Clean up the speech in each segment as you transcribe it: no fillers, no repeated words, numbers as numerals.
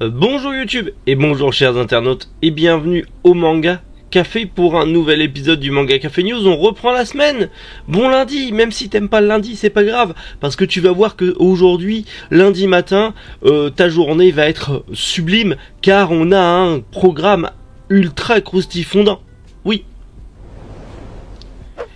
Bonjour YouTube et bonjour chers internautes et bienvenue au Manga Café pour un nouvel épisode du Manga Café News. On reprend la semaine. Bon lundi, même si t'aimes pas le lundi, c'est pas grave parce que tu vas voir que aujourd'hui, lundi matin, ta journée va être sublime car on a un programme ultra croustifondant. Oui.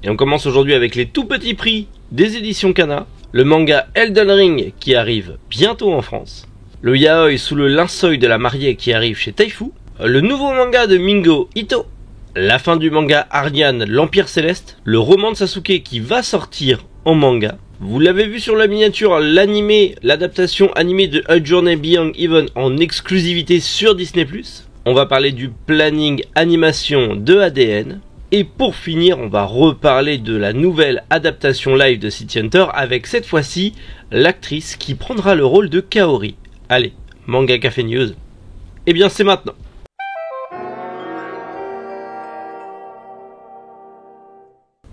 Et on commence aujourd'hui avec les tout petits prix des éditions Kana, le manga Elden Ring qui arrive bientôt en France. Le yaoi sous le linceul de la mariée qui arrive chez Taifu, le nouveau manga de Mingo Ito, la fin du manga Ariane, l'Empire Céleste, le roman de Sasuke qui va sortir en manga. Vous l'avez vu sur la miniature, l'animé, l'adaptation animée de A Journey Beyond Even en exclusivité sur Disney+. On va parler du planning animation de ADN. Et pour finir, on va reparler de la nouvelle adaptation live de City Hunter avec cette fois-ci l'actrice qui prendra le rôle de Kaori. Allez, Manga Café News, eh bien c'est maintenant.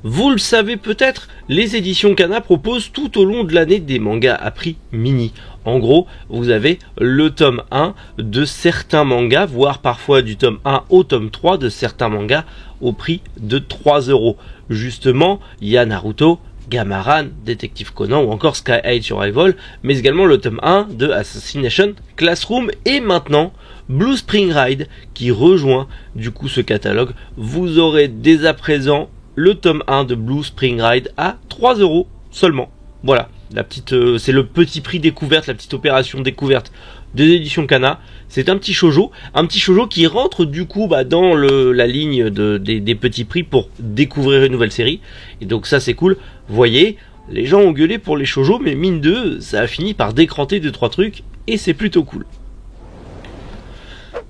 Vous le savez peut-être, les éditions Kana proposent tout au long de l'année des mangas à prix mini. En gros, vous avez le tome 1 de certains mangas, voire parfois du tome 1 au tome 3 de certains mangas au prix de 3 €. Justement, il y a Naruto, Gamaran, Détective Conan ou encore Sky High Survival, mais également le tome 1 de Assassination Classroom et maintenant Blue Spring Ride qui rejoint du coup ce catalogue. Vous aurez dès à présent le tome 1 de Blue Spring Ride à 3 € seulement. Voilà, la petite, c'est le petit prix découverte, la petite opération découverte des éditions Kana. C'est un petit shoujo qui rentre du coup dans la ligne des petits prix pour découvrir une nouvelle série. Et donc ça c'est cool. Vous voyez, les gens ont gueulé pour les shoujo, mais mine de, ça a fini par décranter 2-3 trucs et c'est plutôt cool.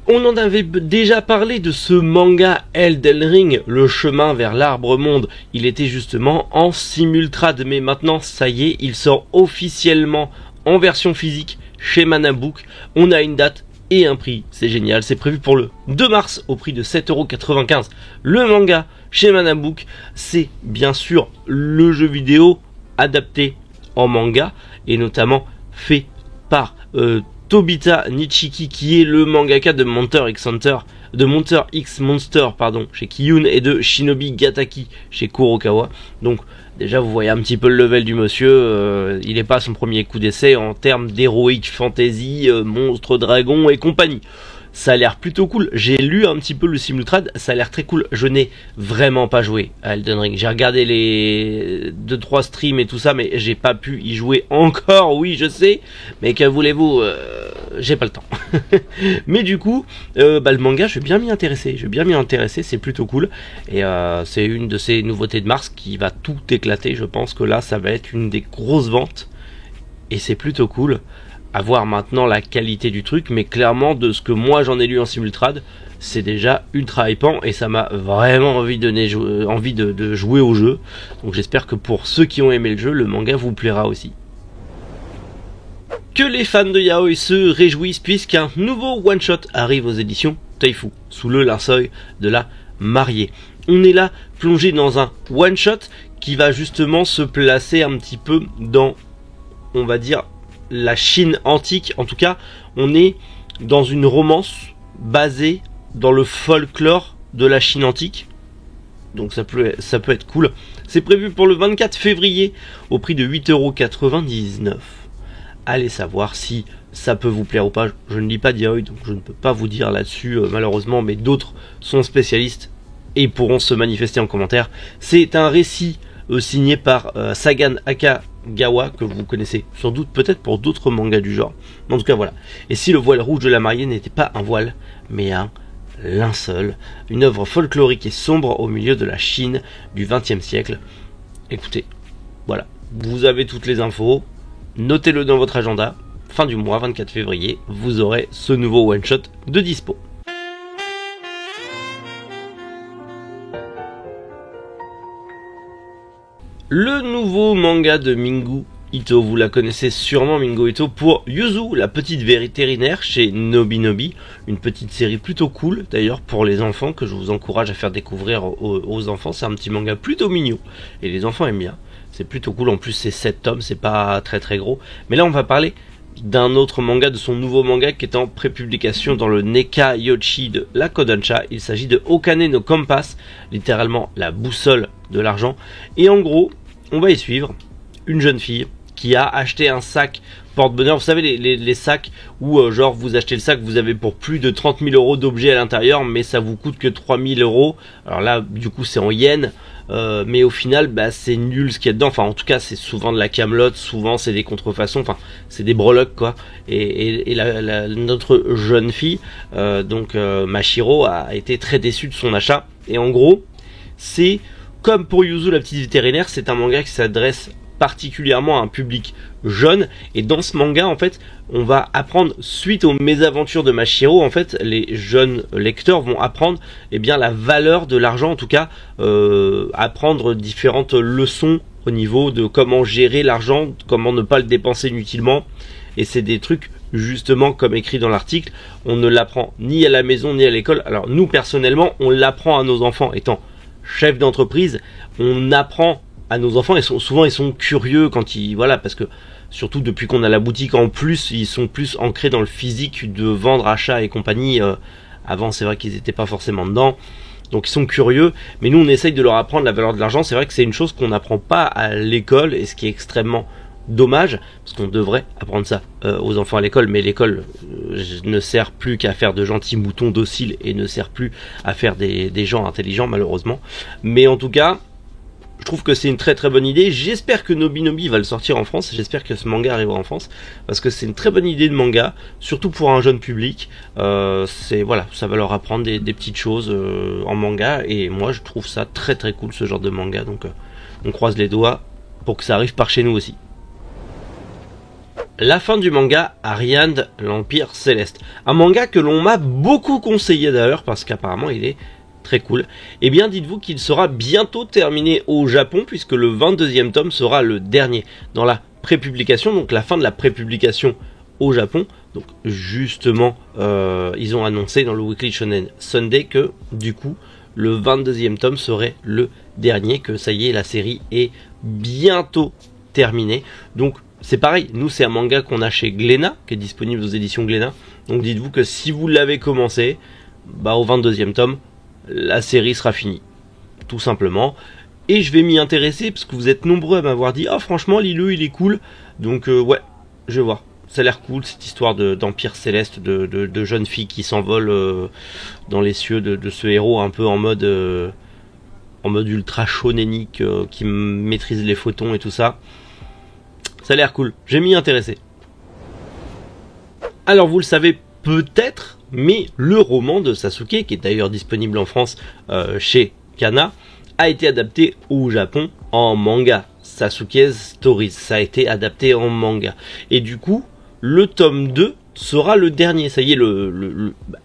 On en avait déjà parlé de ce manga Elden Ring, le chemin vers l'arbre monde. Il était justement en simultrade, mais maintenant ça y est, il sort officiellement en version physique chez Manabook. On a une date et un prix, c'est génial, c'est prévu pour le 2 mars au prix de 7,95 €. Le manga chez Manabook, c'est bien sûr le jeu vidéo adapté en manga et notamment fait par Tobita Nichiki qui est le mangaka de Monster X Monster chez Kiyun et de Shinobi Gataki chez Kurokawa. Donc déjà vous voyez un petit peu le level du monsieur, il n'est pas à son premier coup d'essai en termes d'heroic fantasy, monstres, dragons et compagnie. Ça a l'air plutôt cool, j'ai lu un petit peu le simultrade, ça a l'air très cool. Je n'ai vraiment pas joué à Elden Ring, j'ai regardé les 2-3 streams et tout ça, mais j'ai pas pu y jouer encore, oui je sais, mais que voulez-vous, j'ai pas le temps. Mais du coup, le manga, je vais bien m'y intéresser, c'est plutôt cool, et c'est une de ces nouveautés de mars qui va tout éclater. Je pense que là, ça va être une des grosses ventes, et c'est plutôt cool. À voir maintenant la qualité du truc, mais clairement de ce que moi j'en ai lu en simultrade, c'est déjà ultra hypant et ça m'a vraiment envie de jouer au jeu. Donc j'espère que pour ceux qui ont aimé le jeu, le manga vous plaira aussi. Que les fans de yaoi se réjouissent puisqu'un nouveau one shot arrive aux éditions Taifu sous le linceul de la mariée. On est là plongé dans un one shot qui va justement se placer un petit peu dans, on va dire, la Chine antique. En tout cas, on est dans une romance basée dans le folklore de la Chine antique. Donc ça peut être cool. C'est prévu pour le 24 février au prix de 8,99 €. Allez savoir si ça peut vous plaire ou pas. Je ne lis pas d'yaoi, donc je ne peux pas vous dire là-dessus malheureusement, mais d'autres sont spécialistes et pourront se manifester en commentaire. C'est un récit signé par Sagan Akagawa, que vous connaissez sans doute peut-être pour d'autres mangas du genre. En tout cas voilà. Et si le voile rouge de la mariée n'était pas un voile, mais un linceul, une œuvre folklorique et sombre au milieu de la Chine du XXe siècle. Écoutez, voilà, vous avez toutes les infos, notez-le dans votre agenda, fin du mois, 24 février, vous aurez ce nouveau one-shot de dispo. Le nouveau manga de Mingo Ito, vous la connaissez sûrement Mingo Ito pour Yuzu, la petite vétérinaire chez Nobinobi, une petite série plutôt cool d'ailleurs pour les enfants que je vous encourage à faire découvrir aux enfants. C'est un petit manga plutôt mignon et les enfants aiment bien, c'est plutôt cool. En plus c'est 7 tomes, c'est pas très gros, mais là on va parler d'un autre manga, de son nouveau manga qui est en prépublication dans le Neka Yoshi de la Kodansha. Il s'agit de Okane no Compass, littéralement la boussole de l'argent. Et en gros, on va y suivre une jeune fille qui a acheté un sac porte-bonheur. Vous savez, les sacs où genre vous achetez le sac, vous avez pour plus de 30 000 euros d'objets à l'intérieur, mais ça vous coûte que 3 000 euros. Alors là, du coup, c'est en yens. Mais au final, c'est nul ce qu'il y a dedans. Enfin, en tout cas, c'est souvent de la camelote, souvent c'est des contrefaçons, enfin, c'est des breloques quoi. Et notre jeune fille, Mashiro, a été très déçue de son achat. Et en gros, c'est comme pour Yuzu la petite vétérinaire, c'est un manga qui s'adresse particulièrement à un public jeune, et dans ce manga en fait on va apprendre, suite aux mésaventures de Mashiro, en fait les jeunes lecteurs vont apprendre la valeur de l'argent, en tout cas apprendre différentes leçons au niveau de comment gérer l'argent, comment ne pas le dépenser inutilement. Et c'est des trucs, justement, comme écrit dans l'article, on ne l'apprend ni à la maison ni à l'école. Alors nous personnellement on l'apprend à nos enfants, étant chef d'entreprise, on apprend à nos enfants, et souvent ils sont curieux quand parce que surtout depuis qu'on a la boutique en plus, ils sont plus ancrés dans le physique de vendre, achat et compagnie. Avant c'est vrai qu'ils n'étaient pas forcément dedans, donc ils sont curieux, mais nous on essaye de leur apprendre la valeur de l'argent. C'est vrai que c'est une chose qu'on n'apprend pas à l'école, et ce qui est extrêmement dommage, parce qu'on devrait apprendre ça aux enfants à l'école, mais l'école ne sert plus qu'à faire de gentils moutons dociles, et ne sert plus à faire des gens intelligents malheureusement. Mais en tout cas, je trouve que c'est une très très bonne idée. J'espère que Nobinobi va le sortir en France. J'espère que ce manga arrivera en France, parce que c'est une très bonne idée de manga, surtout pour un jeune public. Ça va leur apprendre des petites choses en manga, et moi je trouve ça très très cool ce genre de manga. Donc on croise les doigts pour que ça arrive par chez nous aussi. La fin du manga Ariane, l'Empire Céleste. Un manga que l'on m'a beaucoup conseillé d'ailleurs, parce qu'apparemment il est très cool. Et bien dites-vous qu'il sera bientôt terminé au Japon, puisque le 22e tome sera le dernier dans la prépublication, donc la fin de la prépublication au Japon. Donc justement ils ont annoncé dans le Weekly Shonen Sunday que du coup le 22e tome serait le dernier, que ça y est, la série est bientôt terminée. Donc c'est pareil, nous c'est un manga qu'on a chez Glénat, qui est disponible aux éditions Glénat. Donc dites-vous que si vous l'avez commencé, au 22e tome, la série sera finie, tout simplement. Et je vais m'y intéresser, parce que vous êtes nombreux à m'avoir dit « Ah franchement Lilou il est cool ». Donc ouais, je vais voir. Ça a l'air cool, cette histoire d'Empire Céleste, de jeunes filles qui s'envolent dans les cieux, de ce héros un peu en mode ultra shonénique, qui maîtrise les photons et tout ça. Ça a l'air cool, je vais m'y intéresser. Alors vous le savez peut-être, mais le roman de Sasuke, qui est d'ailleurs disponible en France chez Kana, a été adapté au Japon en manga. Sasuke's Stories, ça a été adapté en manga. Et du coup, le tome 2 sera le dernier. Ça y est,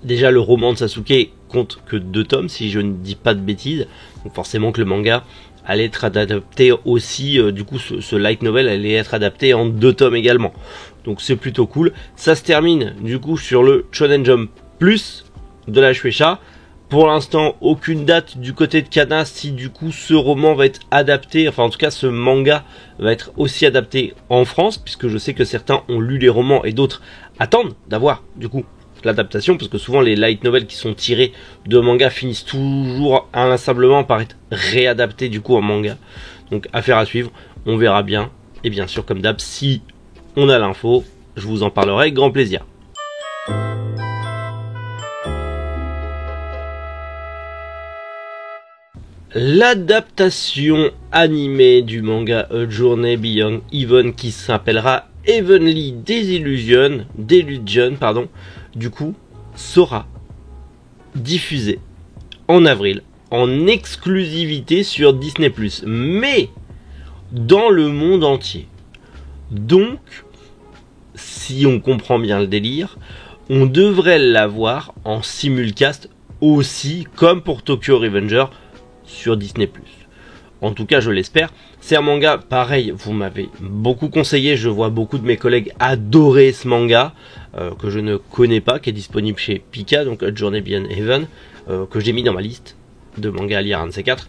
déjà le roman de Sasuke compte que 2 tomes, si je ne dis pas de bêtises. Donc forcément que le manga allait être adapté aussi, du coup ce light novel allait être adapté en 2 tomes également. Donc c'est plutôt cool. Ça se termine du coup sur le Shonen Jump Plus de la Shueisha. Pour l'instant, aucune date du côté de Kana si du coup ce roman va être adapté, enfin en tout cas ce manga va être aussi adapté en France, puisque je sais que certains ont lu les romans et d'autres attendent d'avoir du coup l'adaptation, parce que souvent les light novels qui sont tirés de manga finissent toujours inlassablement par être réadaptés du coup en manga. Donc affaire à suivre, on verra bien. Et bien sûr comme d'hab, si on a l'info, je vous en parlerai avec grand plaisir. L'adaptation animée du manga A Journey Beyond Even, qui s'appellera Heavenly Delusion, du coup, sera diffusée en avril, en exclusivité sur Disney+, mais dans le monde entier. Donc, si on comprend bien le délire, on devrait l'avoir en simulcast aussi, comme pour Tokyo Revenger, sur Disney+. En tout cas, je l'espère. C'est un manga, pareil, vous m'avez beaucoup conseillé, je vois beaucoup de mes collègues adorer ce manga, que je ne connais pas, qui est disponible chez Pika, donc A Journey Beyond Heaven, que j'ai mis dans ma liste de mangas à lire, un de ces 4.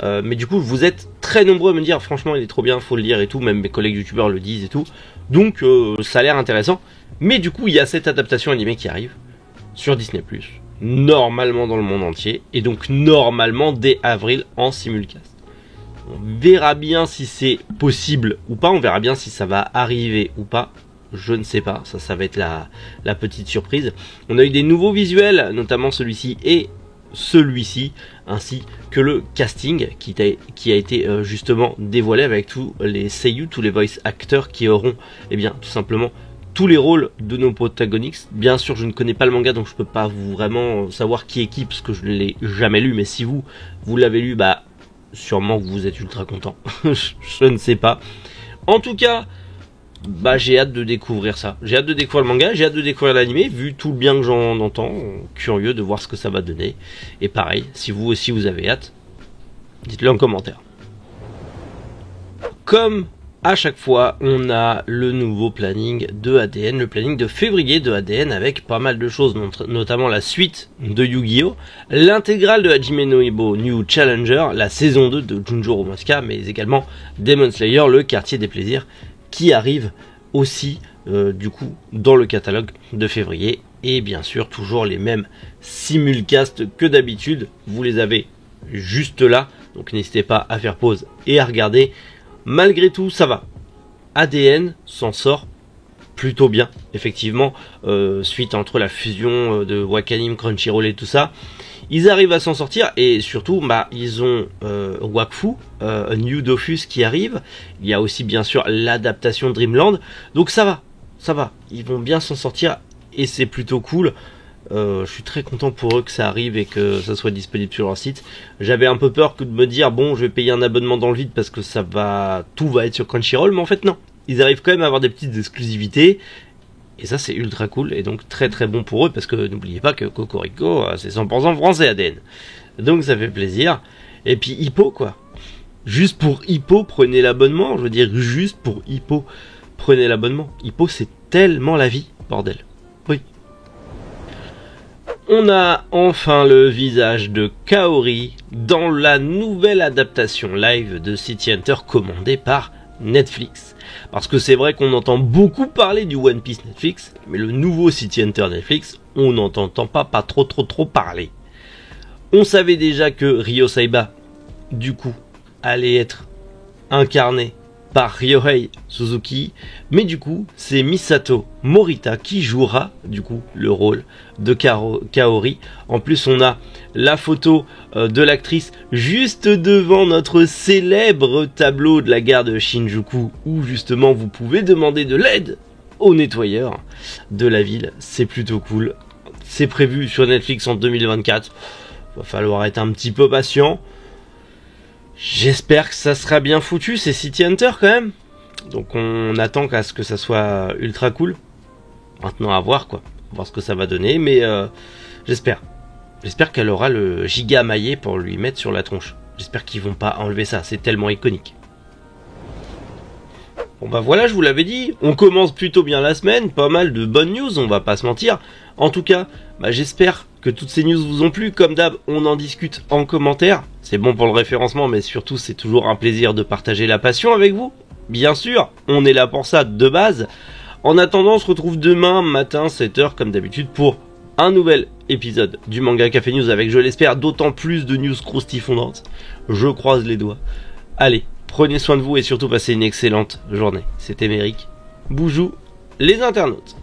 mais du coup vous êtes très nombreux à me dire franchement il est trop bien, faut le lire et tout, même mes collègues youtubeurs le disent et tout, donc ça a l'air intéressant. Mais du coup il y a cette adaptation animée qui arrive sur Disney+, normalement dans le monde entier, et donc normalement dès avril en simulcast. On verra bien si c'est possible ou pas, on verra bien si ça va arriver ou pas, je ne sais pas, ça va être la petite surprise. On a eu des nouveaux visuels, notamment celui-ci et celui-ci, ainsi que le casting qui a été justement dévoilé avec tous les seiyuu, tous les voice actors qui auront tout simplement tous les rôles de nos protagonistes. Bien sûr je ne connais pas le manga, donc je peux pas vraiment savoir qui est qui parce que je ne l'ai jamais lu, mais si vous l'avez lu, sûrement que vous êtes ultra content. Je ne sais pas. En tout cas, j'ai hâte de découvrir ça. J'ai hâte de découvrir le manga, j'ai hâte de découvrir l'animé, vu tout le bien que j'en entends. Curieux de voir ce que ça va donner. Et pareil, si vous aussi vous avez hâte, dites-le en commentaire. Comme à chaque fois, on a le nouveau planning de ADN, le planning de février de ADN avec pas mal de choses, notamment la suite de Yu-Gi-Oh!, l'intégrale de Hajime no Ippo New Challenger, la saison 2 de Junjo Romanska, mais également Demon Slayer, le quartier des plaisirs, qui arrive aussi du coup dans le catalogue de février. Et bien sûr, toujours les mêmes simulcasts que d'habitude, vous les avez juste là, donc n'hésitez pas à faire pause et à regarder. Malgré tout, ça va. ADN s'en sort plutôt bien, effectivement, suite entre la fusion de Wakanim, Crunchyroll et tout ça. Ils arrivent à s'en sortir et surtout, ils ont Wakfu, New Dofus qui arrive. Il y a aussi bien sûr l'adaptation Dreamland. Donc ça va. Ils vont bien s'en sortir et c'est plutôt cool. Je suis très content pour eux que ça arrive et que ça soit disponible sur leur site. J'avais un peu peur que de me dire bon, je vais payer un abonnement dans le vide parce que tout va être sur Crunchyroll, mais en fait non. Ils arrivent quand même à avoir des petites exclusivités et ça c'est ultra cool et donc très très bon pour eux parce que n'oubliez pas que Cocorico c'est 100% français ADN. Donc ça fait plaisir. Et puis Hippo quoi. Juste pour Hippo prenez l'abonnement, je veux dire juste pour Hippo prenez l'abonnement. Hippo c'est tellement la vie, bordel. Oui. On a enfin le visage de Kaori dans la nouvelle adaptation live de City Hunter commandée par Netflix. Parce que c'est vrai qu'on entend beaucoup parler du One Piece Netflix, mais le nouveau City Hunter Netflix, on n'entend pas trop parler. On savait déjà que Ryo Saiba, du coup, allait être incarné par Ryohei Suzuki, mais du coup c'est Misato Morita qui jouera du coup le rôle de Kaori. En plus on a la photo de l'actrice juste devant notre célèbre tableau de la gare de Shinjuku où justement vous pouvez demander de l'aide au nettoyeur de la ville. C'est plutôt cool, c'est prévu sur Netflix en 2024, va falloir être un petit peu patient. J'espère que ça sera bien foutu, c'est City Hunter quand même. Donc on attend qu'à ce que ça soit ultra cool. Maintenant à voir quoi, voir ce que ça va donner, mais j'espère. J'espère qu'elle aura le giga maillet pour lui mettre sur la tronche. J'espère qu'ils vont pas enlever ça, c'est tellement iconique. Bon voilà, je vous l'avais dit, on commence plutôt bien la semaine, pas mal de bonnes news, on va pas se mentir. En tout cas, j'espère que toutes ces news vous ont plu. Comme d'hab, on en discute en commentaire. C'est bon pour le référencement, mais surtout c'est toujours un plaisir de partager la passion avec vous. Bien sûr, on est là pour ça de base. En attendant, on se retrouve demain matin 7h comme d'habitude pour un nouvel épisode du Manga Café News avec, je l'espère, d'autant plus de news croustifondantes. Je croise les doigts. Allez, prenez soin de vous et surtout passez une excellente journée. C'était Méric. Boujou les internautes.